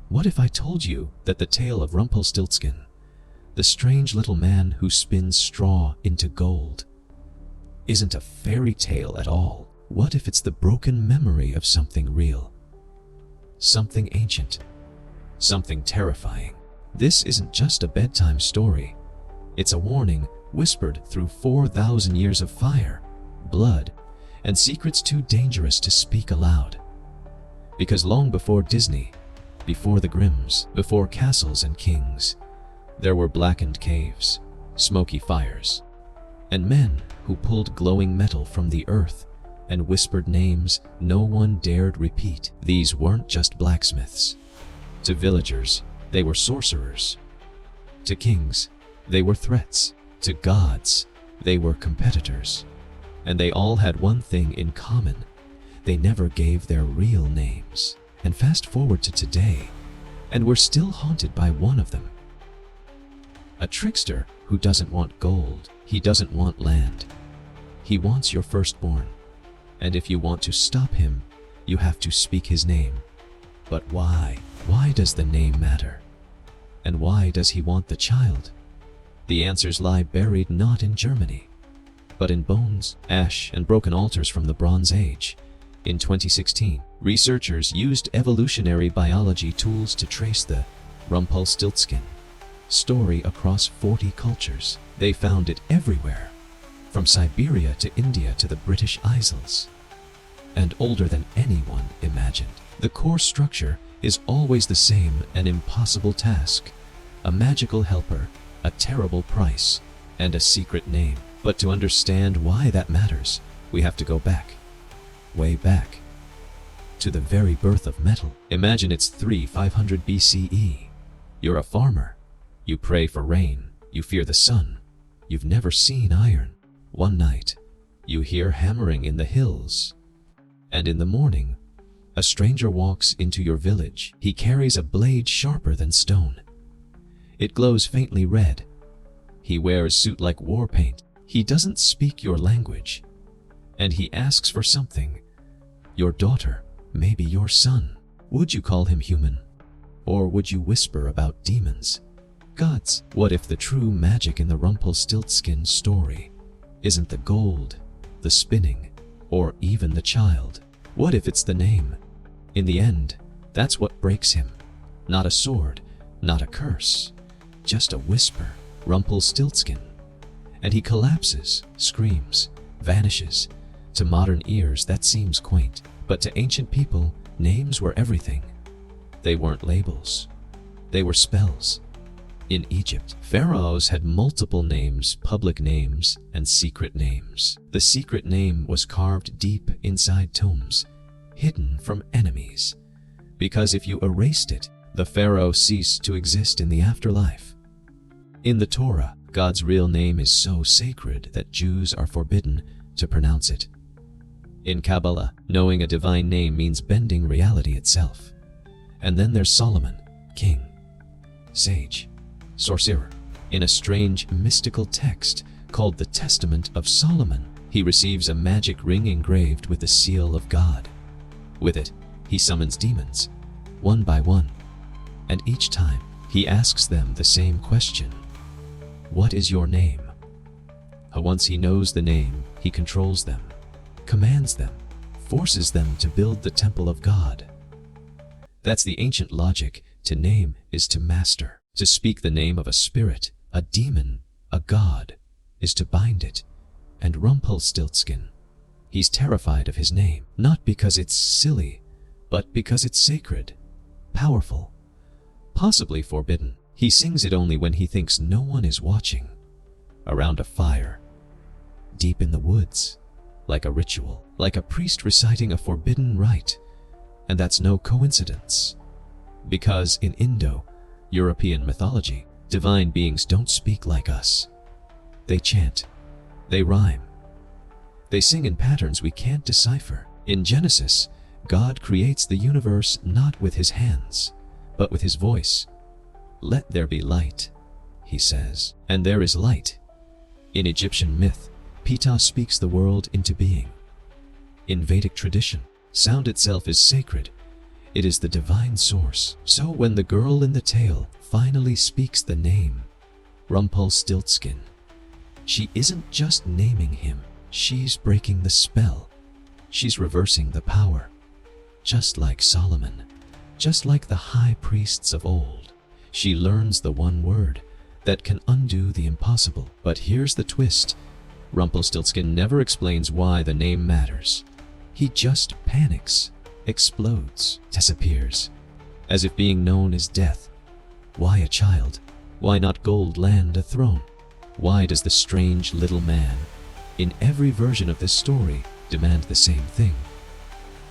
What if I told you that the tale of Rumpelstiltskin, the strange little man who spins straw into gold, isn't a fairy tale at all? What if it's the broken memory of something real, something ancient, something terrifying? This isn't just a bedtime story. It's a warning whispered through 4,000 years of fire, blood, and secrets too dangerous to speak aloud. Because long before Disney, before the Grimms, before castles and kings, there were blackened caves, smoky fires, and men who pulled glowing metal from the earth and whispered names no one dared repeat. These weren't just blacksmiths. To villagers, they were sorcerers. To kings, they were threats. To gods, they were competitors. And they all had one thing in common: they never gave their real names. And fast forward to today, and we're still haunted by one of them. A trickster who doesn't want gold. He doesn't want land. He wants your firstborn. And if you want to stop him, you have to speak his name. But why? Why does the name matter? And why does he want the child? The answers lie buried not in Germany, but in bones, ash, and broken altars from the Bronze Age. In 2016, researchers used evolutionary biology tools to trace the Rumpelstiltskin story across 40 cultures. They found it everywhere, from Siberia to India to the British Isles, and older than anyone imagined. The core structure is always the same: an impossible task, a magical helper, a terrible price, and a secret name. But to understand why that matters, we have to go back, way back, to the very birth of metal. Imagine it's 500 BCE. You're a farmer. You pray for rain. You fear the sun. You've never seen iron. One night, you hear hammering in the hills. And in the morning, a stranger walks into your village. He carries a blade sharper than stone. It glows faintly red. He wears a suit like war paint. He doesn't speak your language. And he asks for something. Your daughter, maybe your son. Would you call him human? Or would you whisper about demons, gods? What if the true magic in the Rumpelstiltskin story isn't the gold, the spinning, or even the child? What if it's the name? In the end, that's what breaks him. Not a sword, not a curse, just a whisper. Rumpelstiltskin. And he collapses, screams, vanishes. To modern ears, that seems quaint. But to ancient people, names were everything. They weren't labels. They were spells. In Egypt, pharaohs had multiple names: public names and secret names. The secret name was carved deep inside tombs, hidden from enemies. Because if you erased it, the pharaoh ceased to exist in the afterlife. In the Torah, God's real name is so sacred that Jews are forbidden to pronounce it. In Kabbalah, knowing a divine name means bending reality itself. And then there's Solomon, king, sage, sorcerer. In a strange mystical text called the Testament of Solomon, he receives a magic ring engraved with the seal of God. With it, he summons demons, one by one, and each time he asks them the same question: what is your name? Once he knows the name, he controls them, commands them, forces them to build the temple of God. That's the ancient logic. To name is to master. To speak the name of a spirit, a demon, a god, is to bind it. And Rumpelstiltskin, he's terrified of his name, not because it's silly, but because it's sacred, powerful, possibly forbidden. He sings it only when he thinks no one is watching, around a fire, deep in the woods, like a ritual, like a priest reciting a forbidden rite. And that's no coincidence, because in Indo-European mythology, divine beings don't speak like us. They chant, they rhyme, they sing in patterns we can't decipher. In Genesis, God creates the universe not with his hands, but with his voice. "Let there be light," he says, and there is light. In Egyptian myth, Ptah speaks the world into being. In Vedic tradition, sound itself is sacred. It is the divine source. So when the girl in the tale finally speaks the name, Rumpelstiltskin, she isn't just naming him, she's breaking the spell. She's reversing the power. Just like Solomon, just like the high priests of old, she learns the one word that can undo the impossible. But here's the twist. Rumpelstiltskin never explains why the name matters. He just panics, explodes, disappears, as if being known is death. Why a child? Why not gold land a throne? Why does the strange little man, in every version of this story, demand the same thing?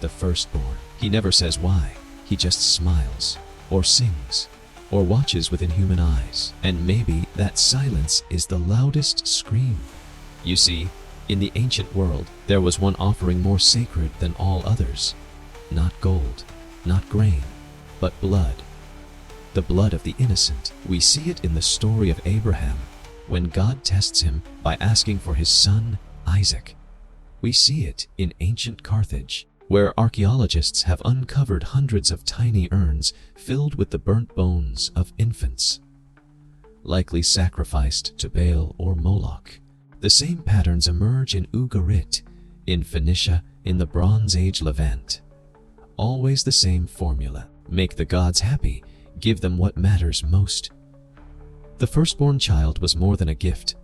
The firstborn. He never says why. He just smiles, or sings, or watches with inhuman eyes. And maybe that silence is the loudest scream. You see, in the ancient world, there was one offering more sacred than all others. Not gold, not grain, but blood. The blood of the innocent. We see it in the story of Abraham, when God tests him by asking for his son, Isaac. We see it in ancient Carthage, where archaeologists have uncovered hundreds of tiny urns filled with the burnt bones of infants, likely sacrificed to Baal or Moloch. The same patterns emerge in Ugarit, in Phoenicia, in the Bronze Age Levant. Always the same formula. Make the gods happy, give them what matters most. The firstborn child was more than a gift.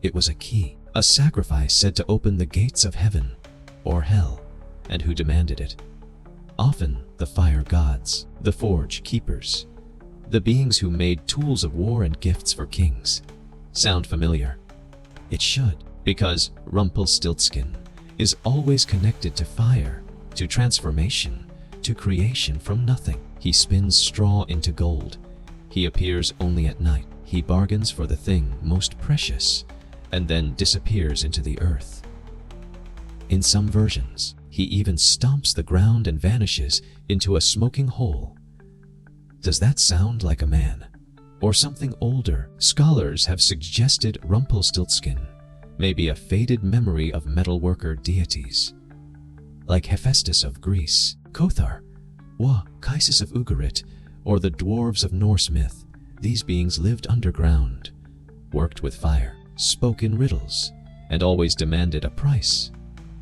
It was a key, a sacrifice said to open the gates of heaven or hell. And who demanded it? Often the fire gods, the forge keepers, the beings who made tools of war and gifts for kings. Sound familiar? It should, because Rumpelstiltskin is always connected to fire, to transformation, to creation from nothing. He spins straw into gold. He appears only at night. He bargains for the thing most precious, and then disappears into the earth. In some versions, he even stomps the ground and vanishes into a smoking hole. Does that sound like a man? Or something older? Scholars have suggested Rumpelstiltskin may be a faded memory of metalworker deities, like Hephaestus of Greece, Kothar, Kaisis of Ugarit, or the dwarves of Norse myth. These beings lived underground, worked with fire, spoke in riddles, and always demanded a price.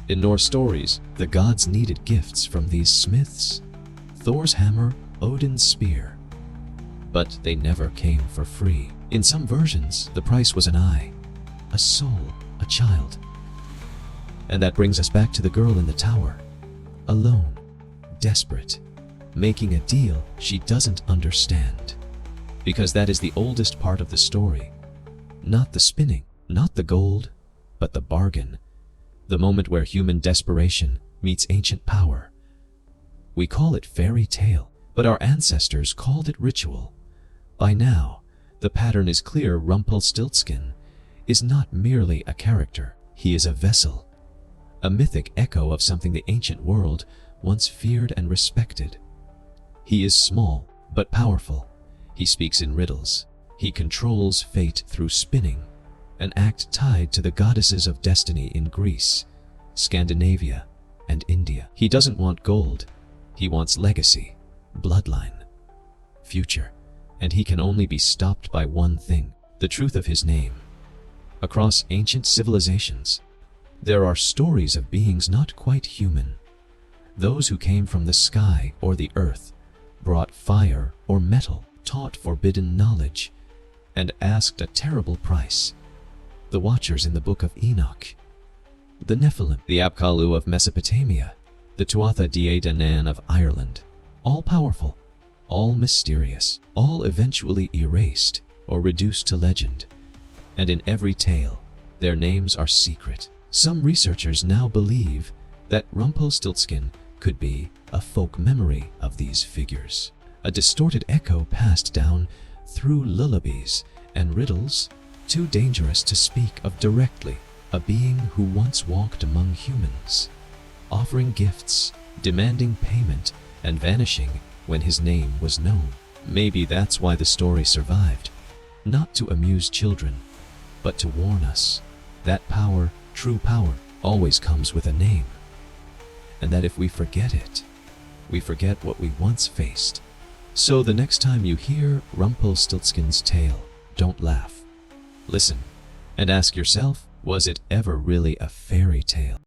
In Norse stories, the gods needed gifts from these smiths, Thor's hammer, Odin's spear. But they never came for free. In some versions, the price was an eye, a soul, a child. And that brings us back to the girl in the tower, alone, desperate, making a deal she doesn't understand. Because that is the oldest part of the story. Not the spinning, not the gold, but the bargain. The moment where human desperation meets ancient power. We call it fairy tale, but our ancestors called it ritual. By now, the pattern is clear. Rumpelstiltskin is not merely a character. He is a vessel, a mythic echo of something the ancient world once feared and respected. He is small, but powerful. He speaks in riddles. He controls fate through spinning, an act tied to the goddesses of destiny in Greece, Scandinavia, and India. He doesn't want gold. He wants legacy, bloodline, future. And he can only be stopped by one thing: the truth of his name. Across ancient civilizations, there are stories of beings not quite human. Those who came from the sky or the earth, brought fire or metal, taught forbidden knowledge, and asked a terrible price. The Watchers in the Book of Enoch, the Nephilim, the Apkallu of Mesopotamia, the Tuatha Dé Danann of Ireland, all powerful, all mysterious, all eventually erased or reduced to legend. And in every tale, their names are secret. Some researchers now believe that Rumpelstiltskin could be a folk memory of these figures, a distorted echo passed down through lullabies and riddles too dangerous to speak of directly, a being who once walked among humans, offering gifts, demanding payment, and vanishing when his name was known. Maybe that's why the story survived, not to amuse children, but to warn us that power, true power, always comes with a name, and that if we forget it, we forget what we once faced. So the next time you hear Rumpelstiltskin's tale, don't laugh. Listen and ask yourself, was it ever really a fairy tale?